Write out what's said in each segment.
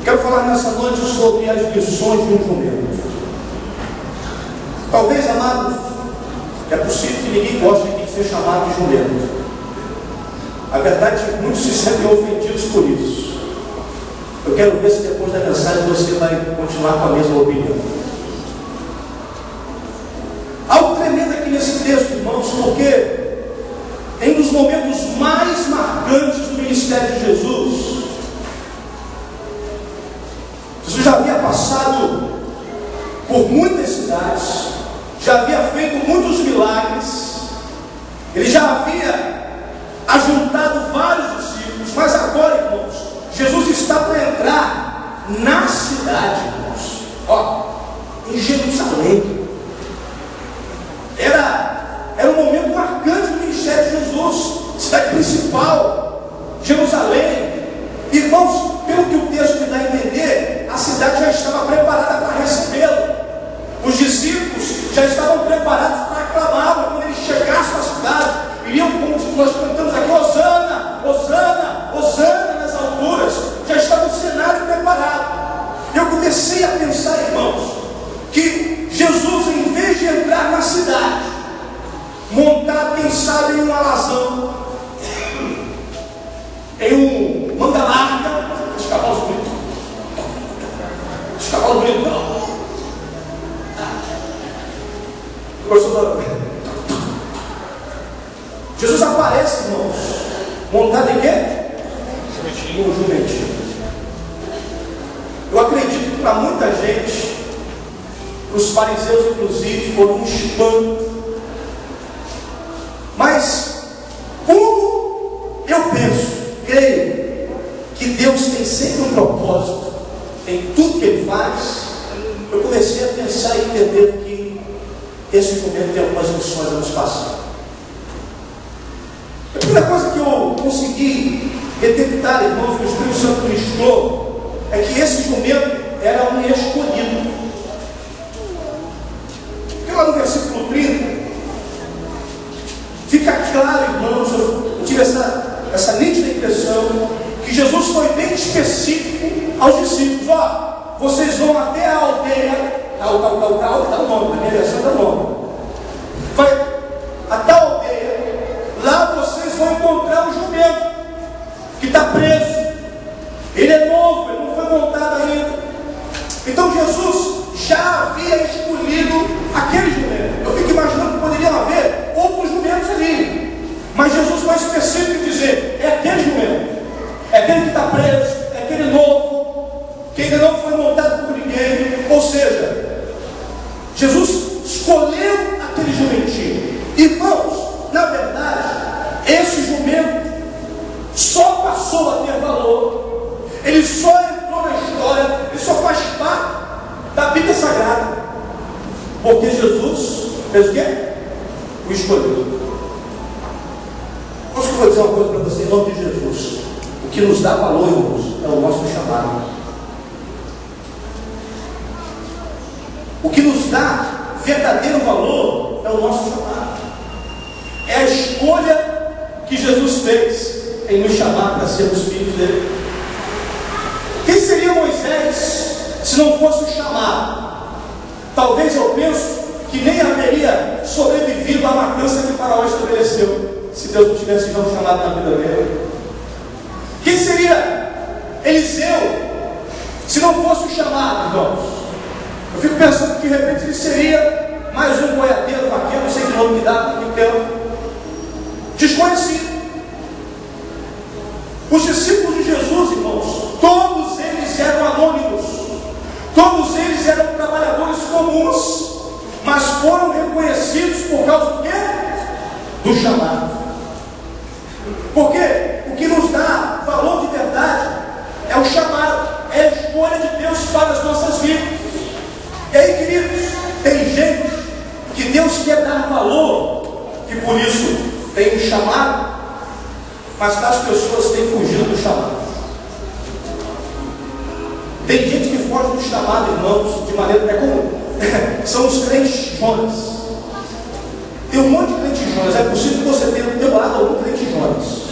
Quero falar nessa noite sobre as lições de um jumento. Talvez, amados, é possível que ninguém goste de ser chamado de jumento. A verdade é que muitos se sentem ofendidos por isso. Eu quero ver se depois da mensagem você vai continuar com a mesma opinião. Algo tremendo aqui nesse texto, irmãos, porque em um dos momentos mais marcantes do ministério de Jesus, Jesus já havia passado por muitas cidades, já havia feito muitos milagres, ele já havia ajuntado vários discípulos, mas agora, irmãos, Jesus está para entrar na cidade, irmãos, em Jerusalém. Era um momento marcante do ministério de Jesus, cidade principal, Jerusalém. Irmãos, pelo que o texto me dá a entender, a cidade já estava preparada para recebê-lo. Os discípulos já estavam preparados para aclamá-lo quando ele chegasse na cidade. Iriam, como nós cantamos aqui, Hosana, Hosana, Hosana nas alturas. Já estava o cenário preparado. Eu comecei a pensar, irmãos, que Jesus, em vez de entrar na cidade, montar, quem sabe, em um alazão, em um manga larga, os cavalos bonitos, não. Jesus aparece, irmãos, montado em quê? Um jumentinho. Eu acredito que para muita gente, para os fariseus inclusive, foi um espanto. Mas, como eu creio que Deus tem sempre um propósito em tudo que Ele faz, eu comecei a pensar e entender que esse momento tem algumas lições a nos passar. A primeira coisa que eu consegui detectar, irmãos, que o Espírito Santo ministrou, é que esse jumento era um escolhido. Porque lá no versículo 30, fica claro, irmãos, eu tive essa nítida impressão, que Jesus foi bem específico aos discípulos. Vocês vão até a aldeia, tal, dá o nome, na minha versão dá o nome. Vai a tal aldeia, lá vocês vão encontrar um jumento, que está preso. Ele é novo, ele não foi montado ainda. Então Jesus já havia escolhido aquele jumento. Eu fico imaginando que poderiam haver outros jumentos ali, mas Jesus foi específico em dizer: é aquele jumento, é aquele que está preso, é aquele novo, que ainda não foi montado por ninguém. Ou seja, Jesus escolheu aquele jumentinho. Irmãos, na verdade, esse jumento só passou a ter valor, ele só entrou na história, ele só faz parte da Bíblia Sagrada, porque Jesus fez o quê? O escolheu. Posso dizer uma coisa para você, em nome de Jesus? O que nos dá valor, irmãos, é o nosso chamado. O que nos dá verdadeiro valor é o nosso chamado. É a escolha que Jesus fez em nos chamar para sermos filhos dele. Quem seria Moisés se não fosse o chamado? Talvez eu penso que nem haveria sobrevivido à matança que o faraó estabeleceu, se Deus não tivesse já um chamado na vida dele. Quem seria Eliseu se não fosse o chamado, irmãos? Eu fico pensando que de repente ele seria mais um boiadeiro, vaqueiro, não sei que nome que dá, naquele tempo, desconhecido. Os discípulos de Jesus, irmãos, todos eles eram anônimos, todos eles eram trabalhadores comuns, mas foram reconhecidos por causa do quê? Do chamado. Porque o que nos dá valor de verdade é o chamado, é a escolha de Deus para as nossas vidas. E aí, queridos, tem gente que Deus quer dar valor, que por isso tem um chamado, mas as pessoas têm fugido do chamado. Tem gente que foge do chamado, irmãos, de maneira comum. São os crentes Jonas. Tem um monte de crentes Jonas. É possível que você tenha do teu lado algum crente Jonas.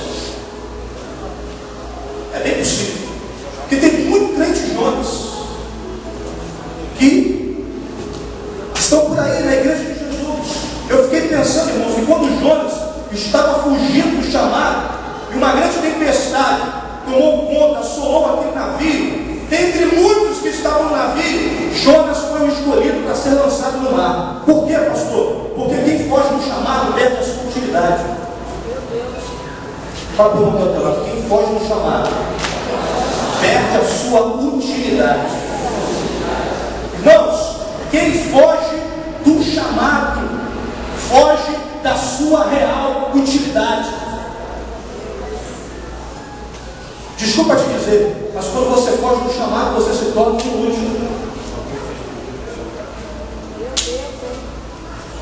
É bem possível. Porque tem muito crente Jonas. fugindo do chamado, e uma grande tempestade tomou conta, assolou aquele navio. Dentre muitos que estavam no navio, Jonas foi o escolhido para ser lançado no mar. Por quê, pastor? Porque quem foge do chamado perde a sua utilidade. Fala para o meu lado, quem foge do chamado perde a sua utilidade. Irmãos, quem foge do chamado foge da sua real utilidade. Desculpa te dizer, mas quando você foge do chamado, você se torna inútil.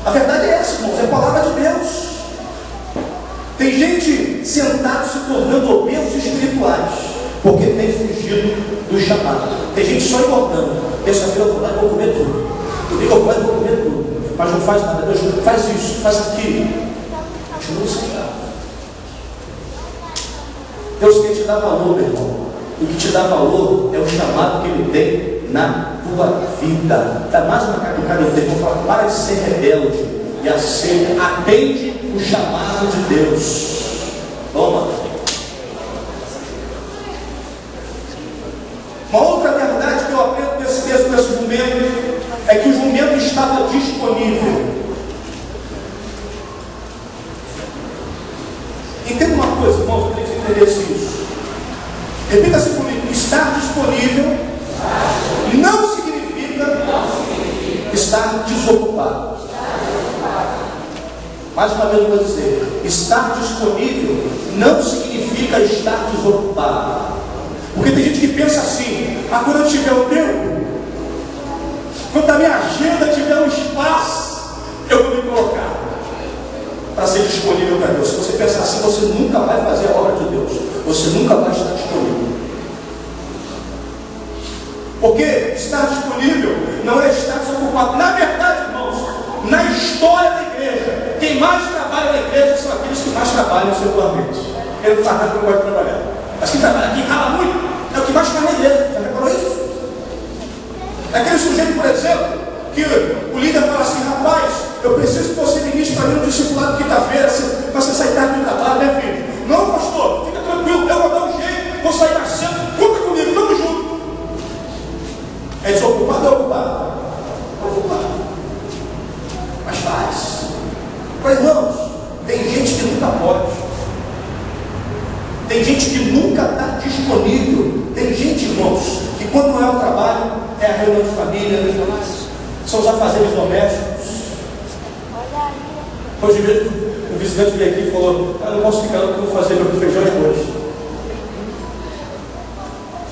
A verdade é essa, irmãos, é a palavra de Deus. Tem gente sentada se tornando obesos espirituais, porque tem fugido do chamado. Tem gente só engordando. Terça-feira eu vou lá e vou comer tudo. Domingo eu vou lá e vou comer tudo. Mas não faz nada. Deus faz isso, faz aquilo. Continua sentado. Deus quer te dar valor, meu irmão. O que te dá valor é o chamado que Ele tem na tua vida. Dá mais uma caducada no tempo. Vou falar, para de ser rebelde e aceita, atende o chamado de Deus. Toma. Uma outra verdade que eu aprendo nesse texto, nesse jumento, é que o jumento estava disponível. Entenda uma coisa, irmãos, eu tenho que entender isso. Repita-se comigo: estar disponível não significa estar desocupado. Mais uma vez eu vou dizer: estar disponível não significa estar desocupado. Porque tem gente que pensa assim: quando eu tiver o tempo, quando a minha agenda tiver um espaço, eu vou me colocar para ser disponível para Deus. Se você pensar assim, você nunca vai fazer a obra de Deus. Você nunca vai estar disponível. Porque estar disponível não é estar desocupado. Na verdade, irmãos, na história da igreja, quem mais trabalha na igreja são aqueles que mais trabalham secularmente. Ele não faz nada que não pode trabalhar. Mas quem trabalha aqui rala muito, é o que mais faz na igreja. Já reparou isso? É aquele sujeito, por exemplo, que o líder fala assim: rapaz, eu preciso que você ministre para mim no discipulado de quinta-feira, para você sair tarde do trabalho, né, filho? Não, pastor, fica tranquilo, eu vou dar um jeito, vou sair mais cedo, conta comigo, tamo junto. É desocupado ou ocupado? Ocupado. Mas faz. Mas, irmãos, tem gente que nunca pode. Tem gente que nunca está disponível. Tem gente, irmãos, que quando não é o trabalho, é a reunião de família, são os afazeres domésticos. Hoje mesmo, o visitante veio aqui e falou: não posso ficar, não vou fazer meu feijão e arroz.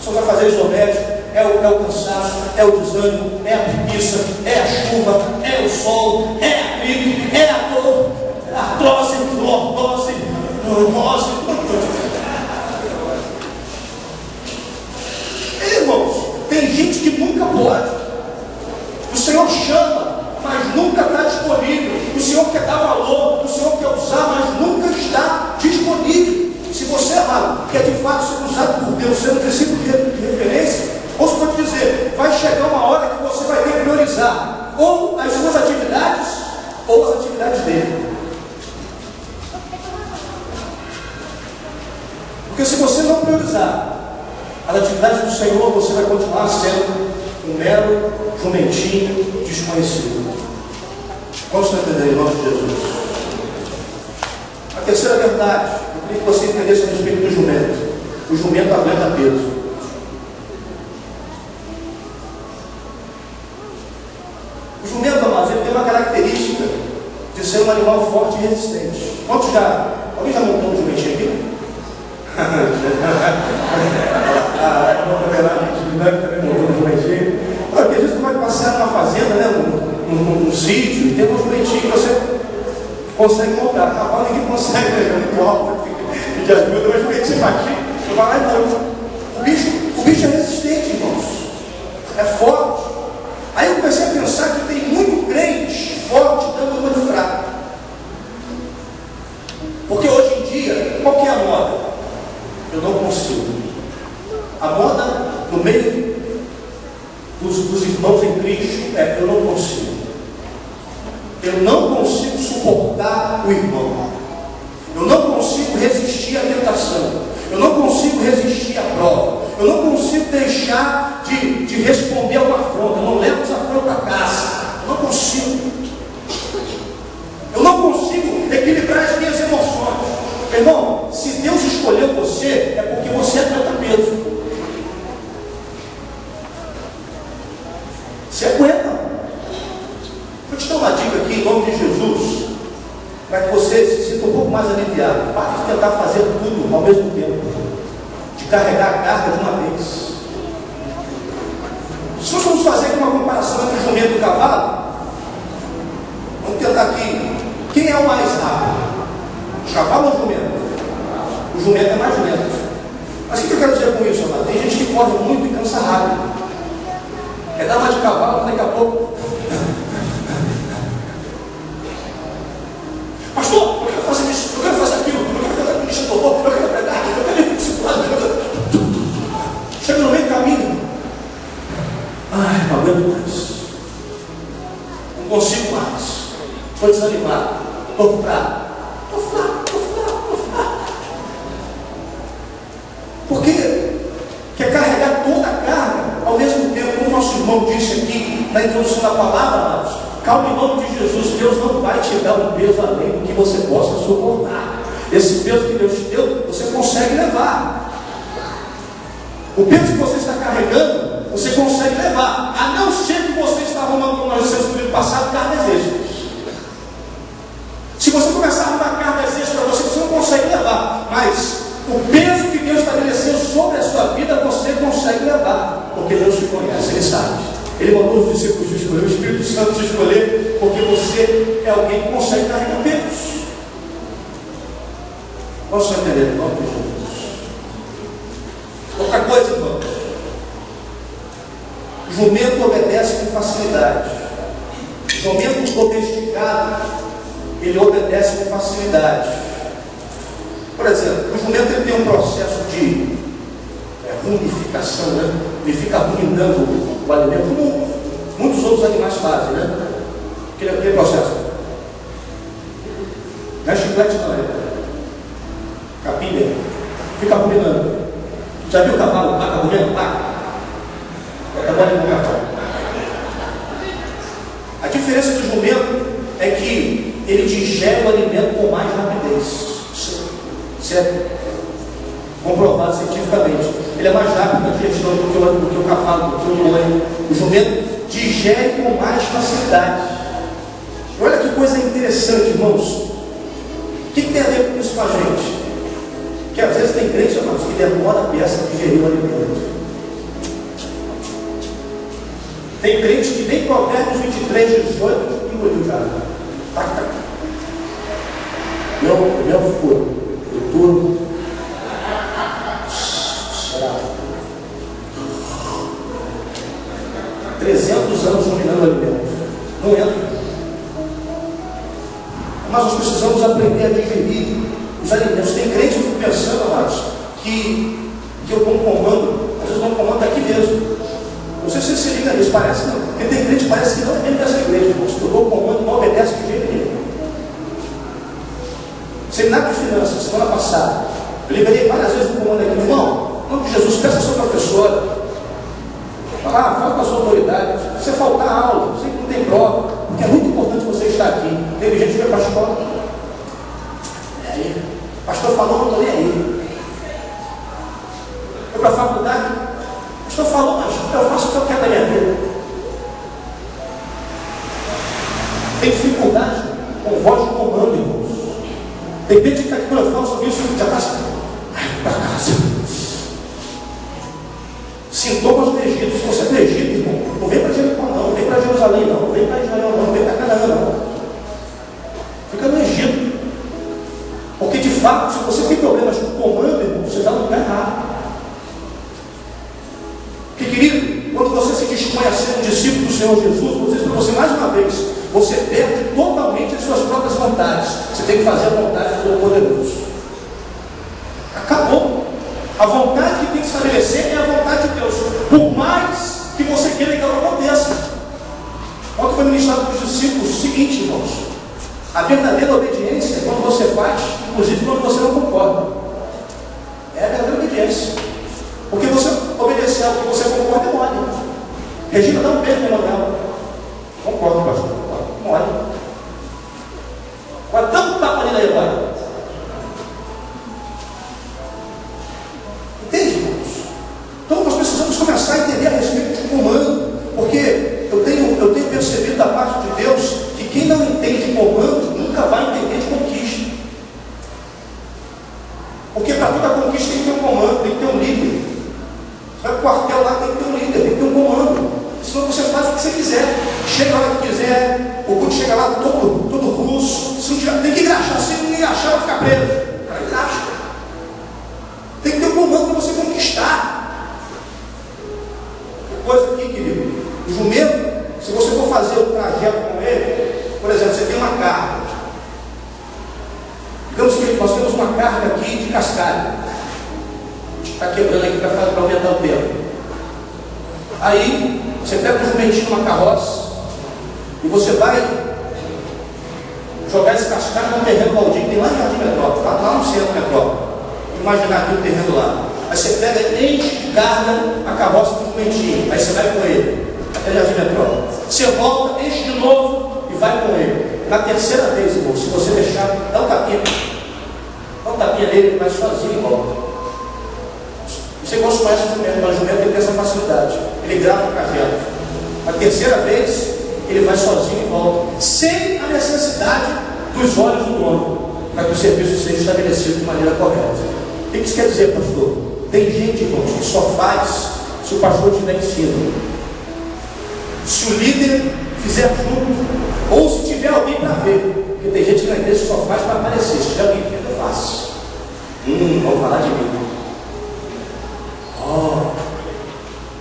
São os afazeres domésticos, é o cansaço, é o desânimo, é a preguiça, é a chuva, é o sol, é a gripe, é a dor, a artrose, lordose, neurose. Irmãos, tem gente que nunca pode. O Senhor chama, mas nunca está disponível. O Senhor quer dar valor, o Senhor quer usar, mas nunca está disponível. Se você, amado, quer de fato ser usado por Deus, sendo discípulo de referência, ouça o que eu te dizer: vai chegar uma hora que você vai ter que priorizar ou as suas atividades ou as atividades dele. Porque se você não priorizar as atividades do Senhor, você vai continuar sendo um mero jumentinho desconhecido. Vamos entender em nome de Jesus. A terceira verdade, eu queria que você entendesse a respeito do jumento. O jumento aguenta peso. O jumento, amados, ele tem uma característica de ser um animal forte e resistente. Alguém já montou um jumentinho aqui? Porque às vezes você vai passear numa fazenda, né, num sítio, e tem um jumentinho que você consegue montar. Cavalo ninguém consegue, né? Muito alto, de ajuda, mas jumentinho baixinho, você vai lá e monta. O bicho é resistente, irmãos. É forte. Aí eu comecei a pensar que tem muito crente forte dando uma de fraco. Porque hoje em dia, qual que é a moda? Eu não consigo. A moda no meio dos irmãos em Cristo é: eu não consigo. Eu não consigo suportar o irmão. Eu não consigo resistir à tentação, eu não consigo resistir à prova, eu não consigo deixar de responder a uma afronta, eu não levo essa afronta a casa, eu não consigo. Eu não consigo equilibrar as minhas emoções. Irmão, se Deus escolheu você, é porque você aguenta peso. Você aguenta. Vou te dar uma dica aqui em nome de Jesus, para que você se sinta um pouco mais aliviado. Pare de tentar fazer tudo ao mesmo tempo, de carregar a carga de uma vez. Se nós vamos fazer aqui uma comparação entre o jumento e o cavalo, vamos tentar aqui. Quem é o mais rápido? O cavalo ou o jumento? O jumento é mais lento. Mas o que eu quero dizer com isso, amado? Tem gente que corre muito e cansa rápido. É dar uma de cavalo, daqui a pouco. Pastor, eu quero fazer isso, eu quero fazer aquilo, eu quero fazer aquilo, eu quero pregar, eu quero ir discipulado, chega no meio do caminho. Ai, não aguento mais. Não consigo mais. Estou desanimado, estou fraco. Por quê? Quer carregar toda a carga, ao mesmo tempo, como o nosso irmão disse aqui, na introdução da palavra, amados, calma, em nome de Jesus, Deus não vai te dar um peso além do que você possa suportar. Esse peso que Deus te deu, você consegue levar. O peso que você está carregando, você consegue levar, a não ser que você está arrumando, como nós dissemos no vídeo passado, cargas extras. Se você começar a arrumar cargas extras para você, você não consegue levar, mas o peso que Deus estabeleceu sobre a sua vida, você consegue levar, porque Deus te conhece, Ele sabe. Ele mandou os discípulos te escolher, o Espírito Santo te escolher, porque você é alguém que consegue carregar pesos. Posso entender, em nome de Jesus? Outra coisa, irmãos, o jumento obedece com facilidade. O jumento domesticado, ele obedece com facilidade. Por exemplo, o jumento ele tem um processo de rumificação, né? Ele fica ruminando o alimento, como muitos outros animais fazem, né? Aquele processo. Não é chiclete, não é? Capim dele. Fica ruminando. Já viu o cavalo? Vaca ruminando? Vaca. Acabou de comer a vaca. A diferença do jumento é que ele digere o alimento com mais rapidez. Certo? Comprovado cientificamente. Ele é mais rápido na digestão do que o cavalo, do que o boi. O jumento digere com mais facilidade. Olha que coisa interessante, irmãos. O que tem a ver com isso com a gente? Que às vezes tem crente, amados, que demora a peça a digerir o alimento. Tem crente que nem Provérbios 23, 18 engoliu já. Tac. Meu futuro. Será? 300 anos dominando o alimento. Não entra. Mas nós precisamos aprender a digerir os alimentos. Tem crente que fica pensando, amados, que eu dou um comando, às vezes dou um comando daqui mesmo. Não sei se você se liga nisso, parece não. Porque tem crente que parece que não é mesmo dessa igreja, irmãos. Eu dou um comando, não obedece de jeito nenhum. Seminário de finanças, semana passada, eu liberei várias vezes um comando aqui, meu irmão, em nome de Jesus, peça a sua professora. Fala com a sua autoridade. Se você faltar aula, você não tem prova, porque é muito importante você estar aqui. Teve gente que foi para a escola. É aí. O pastor falou, não estou nem aí. Foi para a faculdade. O pastor falou, mas eu faço o que eu quero da minha vida. Tem dificuldade com voz de comando, irmãos. Tem gente que está aqui, quando eu falo sobre isso, já está assim. Para casa. Sintomas do Egito. Se você é do Egito, irmão, não vem para Jericó, não vem para Jerusalém, não vem para Israel, não vem para Canaã, não. Fica no Egito. Porque de fato, se você tem problemas com o comando, irmão, você está no lugar errado. Porque, querido, quando você se dispõe a ser um discípulo do Senhor Jesus, vou dizer para você mais uma vez, você perde totalmente as suas próprias vontades. Você tem que fazer a vontade do Todo-Poderoso. Acabou. A vontade que tem que estabelecer é a vontade de Deus. Por mais que você queira que ela aconteça. Ontem foi ministrado para os discípulos o seguinte, irmãos. A verdadeira obediência é quando você faz, inclusive quando você não concorda. começar a entender a respeito de comando, porque eu tenho percebido da parte de Deus que quem não entende comando nunca vai entender de conquista. Porque para toda conquista tem que ter um comando, tem que ter um líder. Vai para o quartel lá, tem que ter um líder, tem que ter um comando. Senão você faz o que você quiser. Chega a hora que quiser, o culto chega lá todo russo. Se não tiver, tem que engraxar, se ninguém engraxar, vai ficar preso. Aí engraxa. Tem que ter um comando para você conquistar. Coisa aqui, querido. O jumento, se você for fazer o trajeto com ele, por exemplo, você tem uma carga. Digamos que nós temos uma carga aqui de cascalho. Está quebrando aqui para aumentar o tempo. Aí, você pega um jumentinho numa carroça e você vai jogar esse cascalho num terreno baldio que tem lá em Jardim Metrópole, lá no centro da Metrópole. Imaginar aqui o terreno lá. Aí você pega, enche de carga a carroça do jumentinho. Aí você vai com ele até Jardim Metrópole. Você volta, enche de novo e vai com ele. Na terceira vez, irmão, se você deixar, dá um tapinha nele, ele vai sozinho e volta. Você conhece o jumento, mas o jumento ele tem essa facilidade. Ele grava o cajado. A terceira vez, ele vai sozinho e volta, sem a necessidade dos olhos do dono, para que o serviço seja estabelecido de maneira correta. O que isso quer dizer, pastor? Tem gente, irmãos, que só faz se o pastor estiver em cima. Se o líder fizer junto, ou se tiver alguém para ver. Porque tem gente que na igreja só faz para aparecer. Se tiver alguém vendo, eu faço. Vamos falar de mim.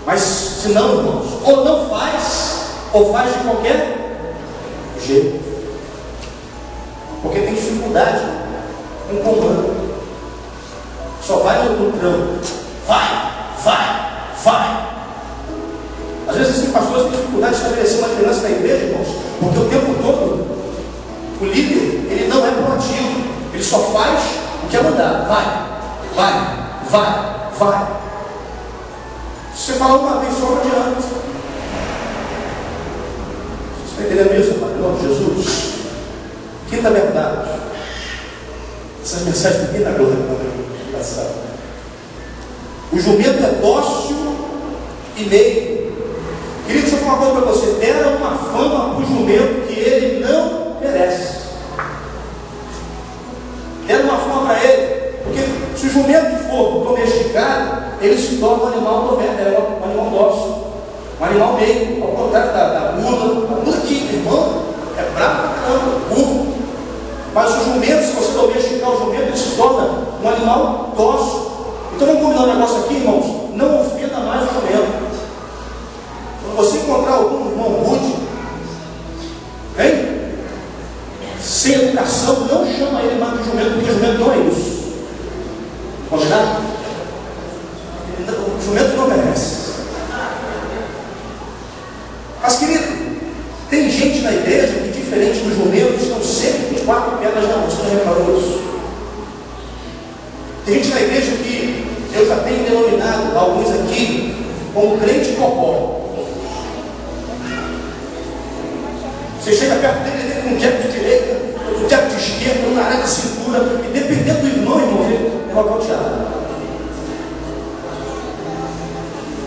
Mas se não, irmãos, ou não faz, ou faz de qualquer jeito. Porque tem dificuldade com comando. Só vai no trampo. Vai. Às vezes existem pastores que têm dificuldade de estabelecer uma liderança na igreja, irmãos, porque o tempo todo o líder, ele não é proativo. Ele só faz o que é mandado. Vai. Se você falar uma vez só, não adianta. Você está entendendo isso, Pai? Em nome de Jesus. Quinta verdade. Essas mensagens aqui na glória. O jumento é dócil e meio. Queria dizer uma coisa para você. Deram uma fama para o jumento que ele não merece. Deram uma fama para ele. Porque se o jumento for domesticado, ele se torna um animal doméstico, um animal dócil, um animal meio, ao contrário da mula. A mula aqui, irmão, é brava pra caramba, burro. Mas o jumento, se você domesticar o jumento, ele se torna um animal dócil. Então vamos combinar um negócio aqui, irmãos, não ofenda mais o jumento. Quando você encontrar algum irmão rude, hein? Sem educação, não chama ele mais de jumento, porque o jumento não é isso. Combinado? O jumento não merece. Mas, querido, tem gente na igreja que, diferente do jumento, estão sempre com 4 pedras na mão. Você não reparou isso? Tem gente na igreja que eu já tenho denominado alguns aqui como crente cocó. Você chega perto dele com um jab de direita, outro jab de esquerda, um na cintura, e dependendo do irmão, ele é nocauteado.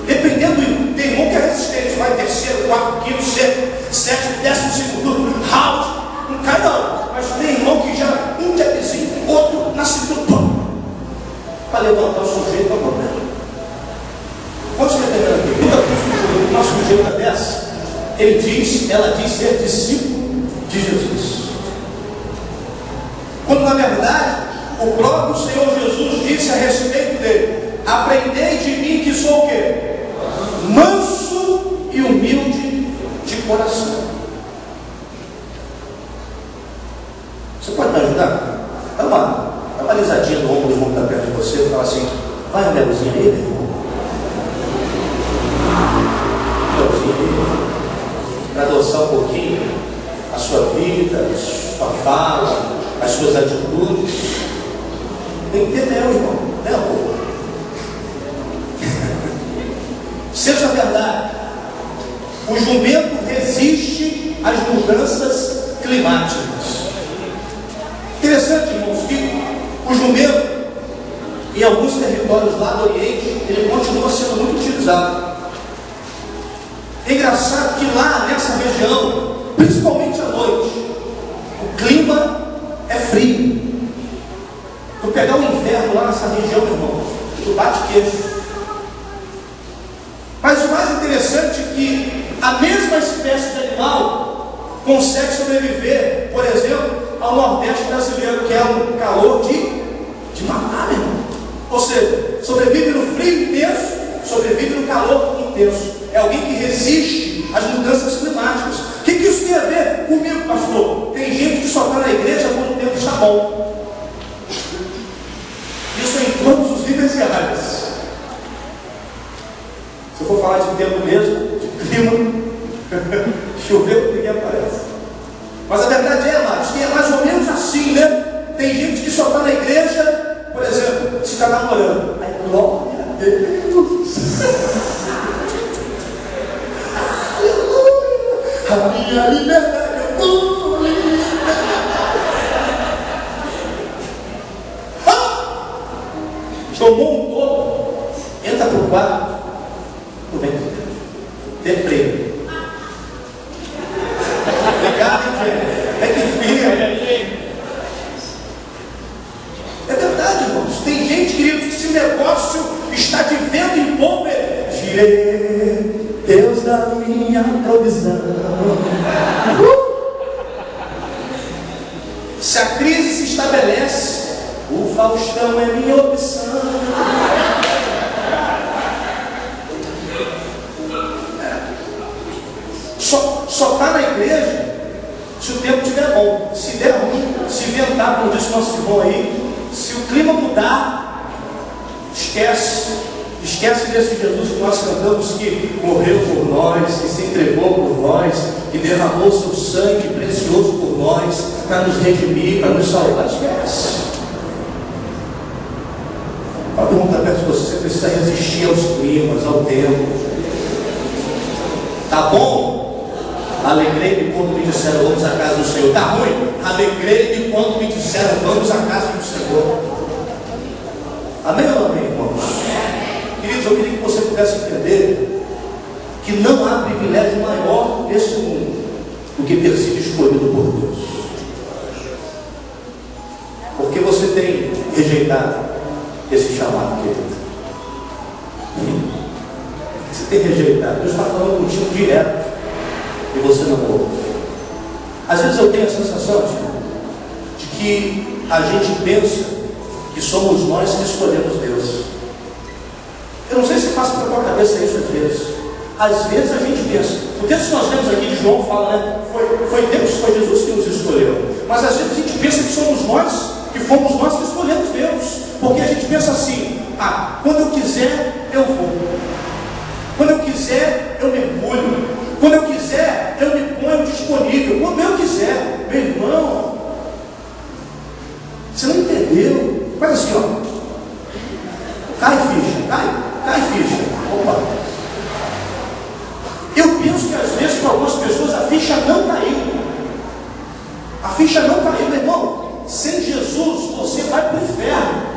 Dependendo do irmão que é resistente, vai terceiro, quarto, quinto, sexto, sétimo, 12º round, não cai não. Mas tem irmão que já um jabzinho, outro na cintura, para levantar o sujeito para morrer. Quando você está entendendo aqui? Muita coisa o nosso sujeito dessa. Ela diz ser discípulo de Jesus. Quando na verdade o próprio Senhor Jesus disse a respeito dele: aprendei de mim que sou o quê? Manso e humilde de coração. Você pode me ajudar? Dá uma alisadinha no ombro do irmão que está perto de você e fala assim: vai uma luzinha aí, meu irmão. Para adoçar um pouquinho a sua vida, a sua fala, as suas atitudes. Tem que ter mel, irmão. Mel. Seja verdade, o jumento resiste às mudanças climáticas. Interessante, irmãos, que o jumento, em alguns territórios lá do Oriente, ele continua sendo muito utilizado. engraçado que lá nessa região, principalmente à noite, o clima é frio. Tu pegar o inverno lá nessa região, meu irmão, tu bate queixo. Mas o mais interessante é que a mesma espécie de animal consegue sobreviver, por exemplo, ao Nordeste brasileiro, que é um calor de matar, meu irmão. Ou seja, sobrevive no frio intenso, sobrevive no calor intenso. É alguém que resiste às mudanças climáticas. O que isso tem a ver comigo, pastor? Tem gente que só está na igreja quando o tempo está bom. Isso é em todos os níveis e áreas. Se eu for falar de tempo mesmo, de clima, choveu, ninguém aparece. Mas a verdade é, amados, que é mais ou menos assim, né? Tem gente que só está na igreja, por exemplo, se está namorando. Ai, glória a Deus! Aleluia! A minha liberdade é pura! Tomou um todo, entra para o quarto, não vem com Deus. Deprê. Obrigado, gente. É que filha. É verdade, irmãos. Tem gente, querido, que esse negócio está de vento em polpa. Girei, Deus da minha provisão. Se a crise se estabelece, o Faustão é minha opção. Só está na igreja se o tempo estiver bom. Se der ruim, se ventar, como disse o nosso irmão aí, se o clima mudar, esquece desse Jesus que nós cantamos, que morreu por nós, que se entregou por nós, que derramou seu sangue precioso por nós, para nos redimir, para nos salvar. Esquece. A pergunta perto de você precisa resistir aos climas, ao tempo. Tá bom? Alegrei-me quando me disseram vamos à casa do Senhor. Está ruim? Alegrei-me quando me disseram vamos à casa do Senhor. Amém ou não amém, irmãos? Queridos, eu queria que você pudesse entender que não há privilégio maior nesse mundo do que ter sido escolhido por Deus. Porque você tem rejeitado esse chamado, querido. Você tem rejeitado. Deus está falando contigo direto. E você não ouve. Às vezes eu tenho a sensação de que a gente pensa que somos nós que escolhemos Deus. Eu não sei se passa pela tua cabeça isso às vezes. Às vezes a gente pensa. O texto que nós temos aqui de João fala, né? Foi Deus, foi Jesus que nos escolheu. Mas às vezes a gente pensa que somos nós, que fomos nós que escolhemos Deus. Porque a gente pensa assim: quando eu quiser, eu vou. Quando eu quiser, eu mergulho. Quando eu quiser, eu me ponho disponível. Quando eu quiser, meu irmão, você não entendeu? Faz assim, ó. Cai ficha, cai ficha. Opa. Eu penso que às vezes para algumas pessoas a ficha não caiu. A ficha não caiu, meu irmão. Sem Jesus, você vai para o inferno.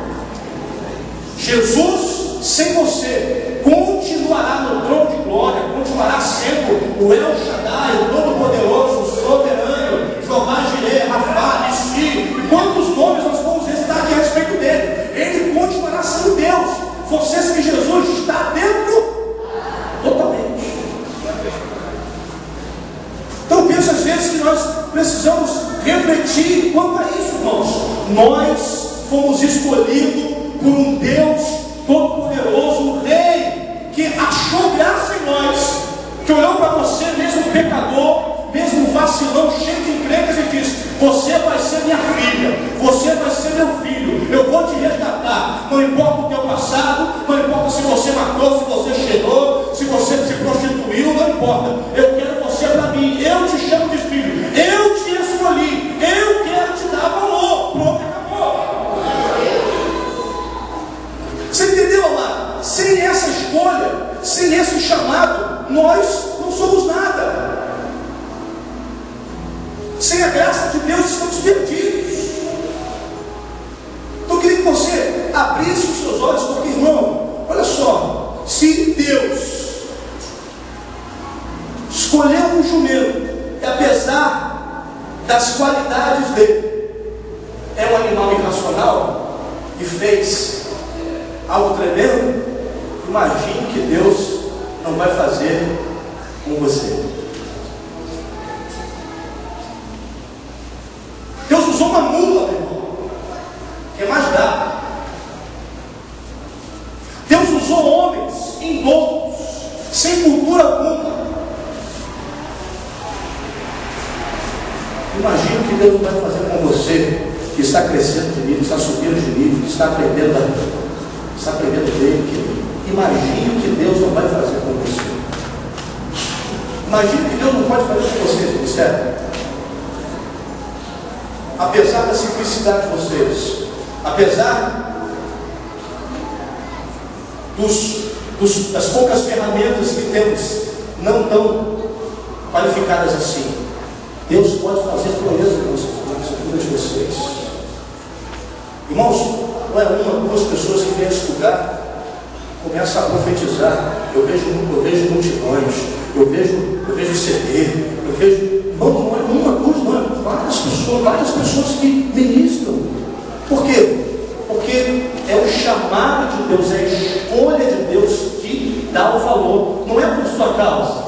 Jesus, sem você, continuará no trono de glória, continuará sendo o El Shaddai, o Todo-Poderoso, o Soberano, Jeová Jireh, Rafá, Nissi, e quantos nomes nós vamos recitar aqui a respeito dele. Ele continuará sendo Deus. Você sem Jesus está dentro totalmente. Então eu penso às vezes que nós precisamos refletir quanto a isso, irmãos. Nós fomos escolhidos por um Deus Todo-Poderoso, um Rei que achou graça em nós, que olhou para você, mesmo pecador, mesmo vacilão, cheio de encrencas, e disse: você vai ser minha filha, você vai ser meu filho, eu vou te resgatar. Não importa o teu passado, não importa se você matou, se você cheirou, se você se prostituiu, não importa. Eu quero você para mim, eu te chamo de filho, eu te escolhi, eu quero te dar valor. Pronto, acabou. Você entendeu, amado? Sem essa escolha, sem esse chamado, nós não somos nada. Sem a graça de Deus, estamos perdidos. Então eu queria que você abrisse os seus olhos, porque, irmão, olha só, se Deus algo tremendo, imagine que Deus não vai fazer com você. Deus usou uma mula, meu irmão, que é mais bravo. Deus usou homens indoutos, sem cultura alguma. Imagina o que Deus vai fazer com você, que está crescendo de nível, está subindo de nível, que está aprendendo dele, querido. Imagine o que Deus não vai fazer com você. Imagine o que Deus não pode fazer com vocês, ministério. Apesar da simplicidade de vocês, apesar das poucas ferramentas que temos, não tão qualificadas assim, Deus pode fazer proezas nas vidas de vocês. Irmãos, não é uma ou duas pessoas que vêm nesse lugar, começam a profetizar. Eu vejo multidões, eu vejo CD, eu vejo, irmãos, não é uma, duas, não é várias pessoas que ministram. Por quê? Porque é o chamado de Deus, é a escolha de Deus que dá o valor. Não é por sua causa,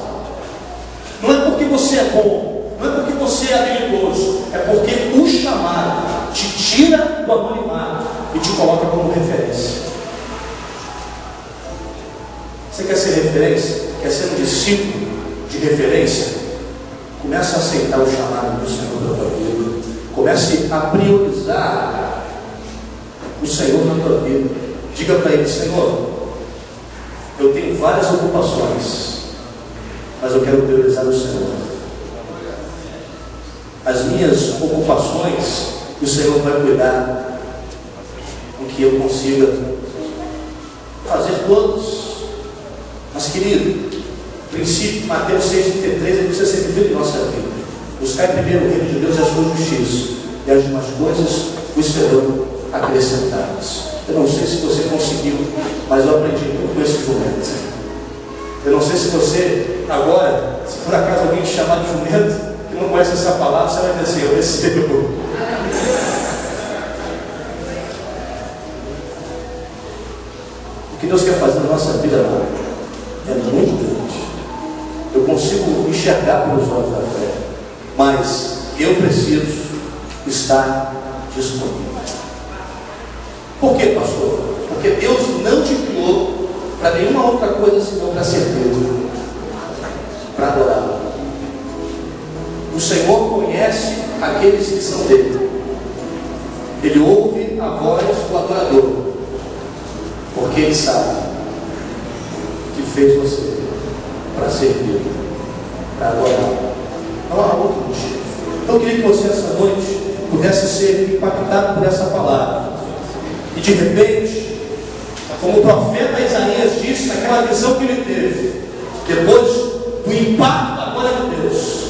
não é porque você é bom, não é porque você é habilidoso, é porque o chamado te tira do anonimato e te coloca como referência. Você quer ser referência? Quer ser um discípulo de referência? Comece a aceitar o chamado do Senhor da tua vida. Comece a priorizar o Senhor na tua vida. Diga para Ele: Senhor, eu tenho várias ocupações, mas eu quero priorizar o Senhor. As minhas ocupações, o Senhor vai cuidar com que eu consiga fazer todos. Mas, querido, o princípio de Mateus 6,33, ele precisa ser vivido em nossa vida. Buscar primeiro o reino de Deus e a sua justiça, e as demais coisas os serão acrescentadas. Eu não sei se você conseguiu, mas eu aprendi muito com esse jumento. Eu não sei se você, agora, se por acaso alguém te chamar de jumento, que não conhece essa palavra, você vai dizer: eu recebo. O que Deus quer fazer na nossa vida é muito grande. Eu consigo enxergar pelos olhos da fé, mas eu preciso estar disponível. Por quê, pastor? Porque Deus não te criou para nenhuma outra coisa senão para servir, para adorar. O Senhor conhece aqueles que são dele. Ele ouve a voz do adorador, porque Ele sabe que fez você para servir, para adorar. Não há outro motivo. Então eu queria que você essa noite pudesse ser impactado por essa palavra. E de repente, como o profeta Isaías disse naquela visão que ele teve, depois do impacto da glória de Deus,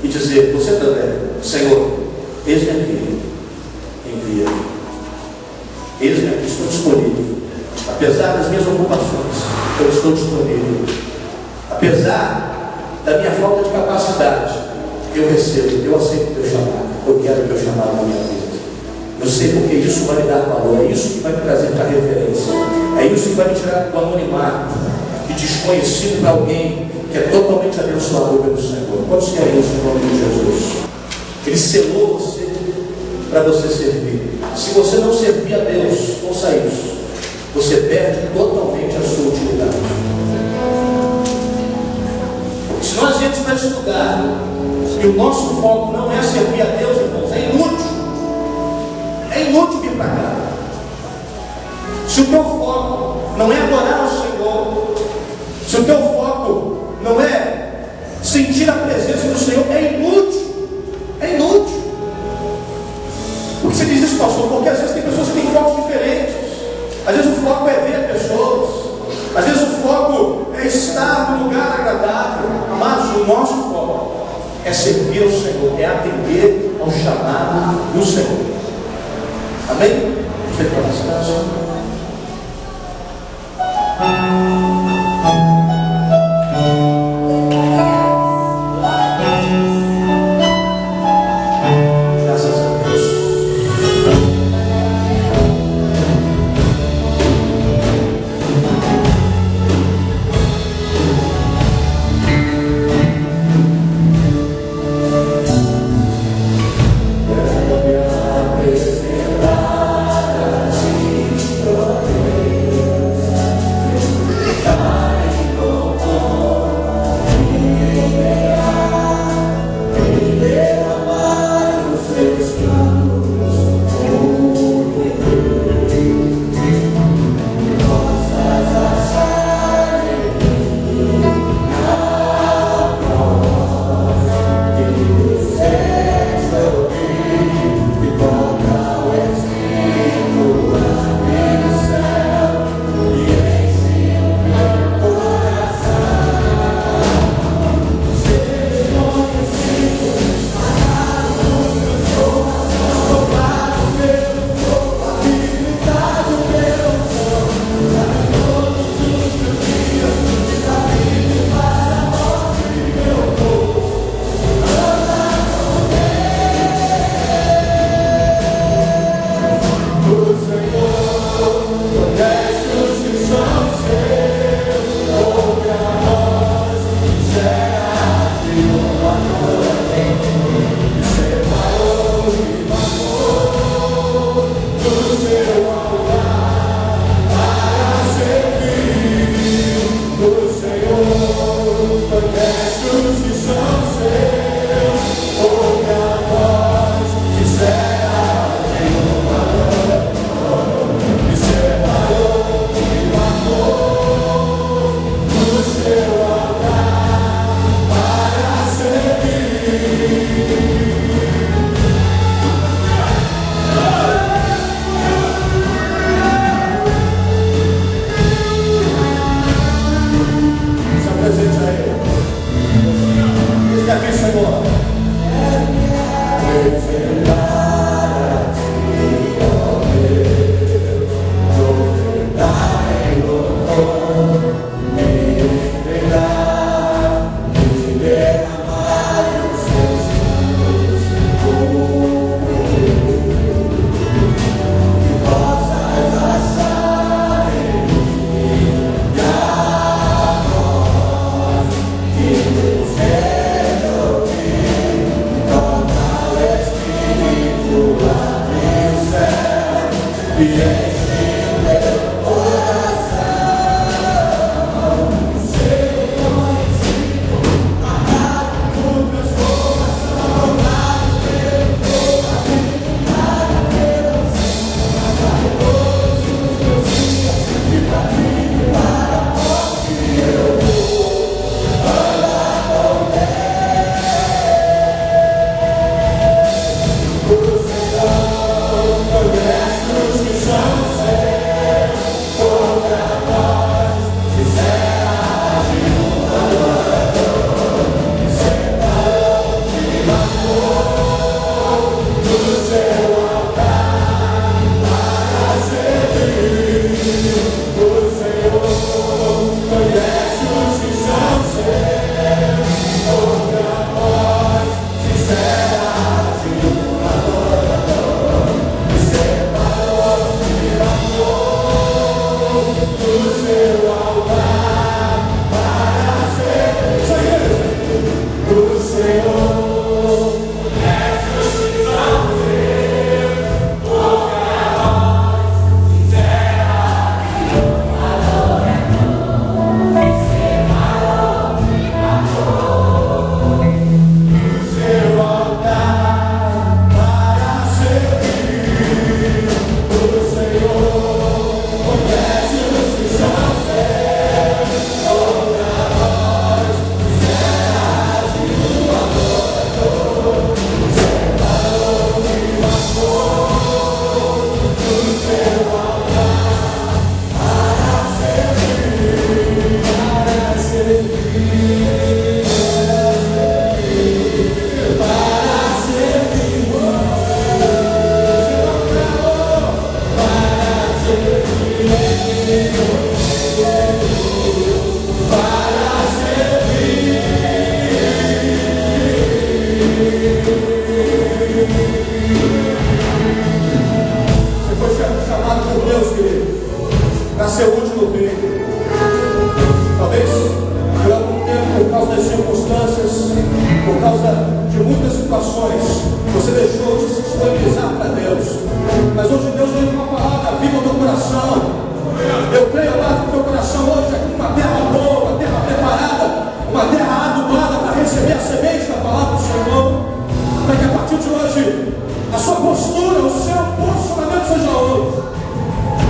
e dizer: você também, Senhor, eis-me aqui, envia-me. Eis-me aqui, estou disponível. Apesar das minhas ocupações, eu estou disponível. Apesar da minha falta de capacidade, eu recebo, eu aceito o teu chamado. Eu quero o teu chamado na minha vida. Eu sei porque isso vai me dar valor, é isso que vai me trazer para referência, é isso que vai me tirar do anonimato de desconhecido para alguém que é totalmente abençoado pelo Senhor. Quantos querem isso em nome de Jesus? Ele selou você para você servir. Se você não servir a Deus, ouça isso, você perde totalmente a sua utilidade. Se nós viemos para esse lugar e o nosso foco não é servir a Deus, irmãos, é inútil. É inútil vir para cá. Se o teu foco não é adorar ao Senhor, se o teu foco não é sentir a presença do Senhor, é inútil. É inútil. Por que você diz isso, pastor? Porque às vezes tem pessoas que têm focos diferentes. Às vezes o foco é ver pessoas, às vezes o foco é estar num lugar agradável, mas o nosso foco é servir ao Senhor, é atender ao chamado do Senhor. Amém? Você tem uma graças a Deus. para ser útil no reino. Talvez por algum tempo, por causa das circunstâncias, por causa de muitas situações, você deixou de se disponibilizar para Deus. Mas hoje Deus deu uma palavra viva ao teu coração. Eu creio lá no teu coração hoje aqui uma terra boa, uma terra preparada, uma terra adubada para receber a semente da palavra do Senhor. Para que a partir de hoje a sua postura, o seu posicionamento seja outro.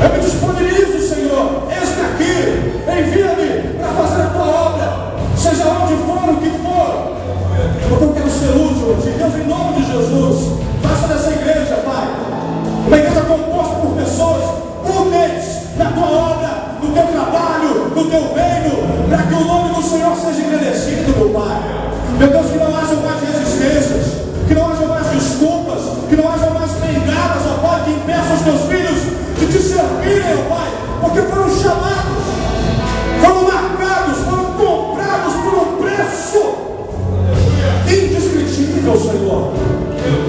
Eu me disponibilizo, Senhor, eis-me aqui, envia-me para fazer a tua obra, seja onde for, o que for, porque eu quero ser útil hoje. Deus, em nome de Jesus, faça dessa igreja, Pai, uma igreja composta por pessoas úteis na tua obra, no teu trabalho, no teu reino, para que o nome do Senhor seja engrandecido, meu Pai. Meu Deus, que não haja mais resistências, que não haja mais desculpas, que não haja mais bengalas, ó Pai, que impeçam os teus filhos de te servirem, ó Pai, porque foram chamados, foram marcados, foram comprados por um preço indescritível, Senhor.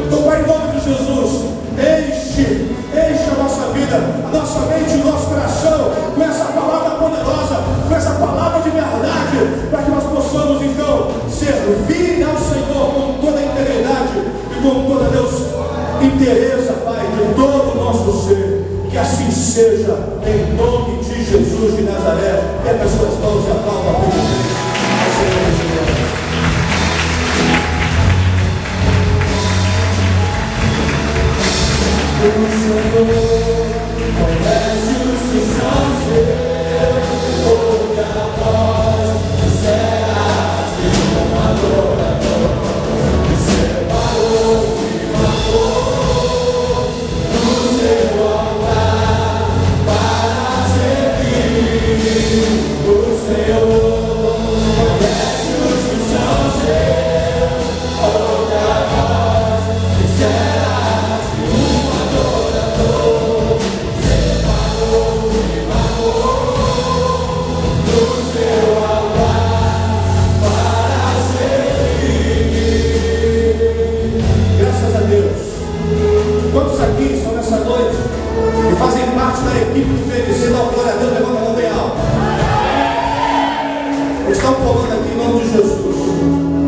Então, Pai, em nome de Jesus, enche a nossa vida, a nossa mente, o nosso coração com essa palavra poderosa, com essa palavra de verdade, para que nós possamos então servir ao Senhor com toda a integridade e com toda, Deus, interesse, Pai, de todo o nosso ser. Que assim seja, em nome de Jesus de Nazaré. Pega as suas mãos e aplauda a Deus. O Senhor conhece os que são seus, ouve a voz que será de um adorador, que separou e marcou do seu altar para servir. O Senhor conhece os que são seus, ouve a voz que será aqui só nessa noite e fazem parte da equipe de felicidade. Dá glória a Deus, levanta a mão bem alto. Eles estão pulando aqui em nome de Jesus.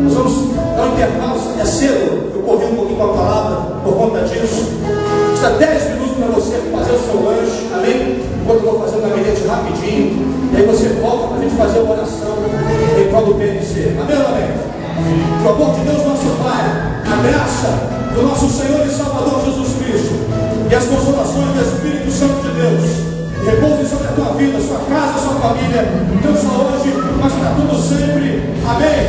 Nós vamos dar um intervalo, é cedo, eu corri um pouquinho com a palavra por conta disso. Está 10 minutos para você fazer o seu lanche, amém? Enquanto eu vou fazer um gabinete rapidinho, e aí você volta para a gente fazer uma oração em prol do PNC. Amém ou amém? O amor de Deus, nosso Pai, a graça do nosso Senhor e Salvador Jesus Cristo e as consolações do Espírito Santo de Deus repousem sobre a tua vida, sua casa, sua família, não só hoje, mas para tudo sempre. Amém.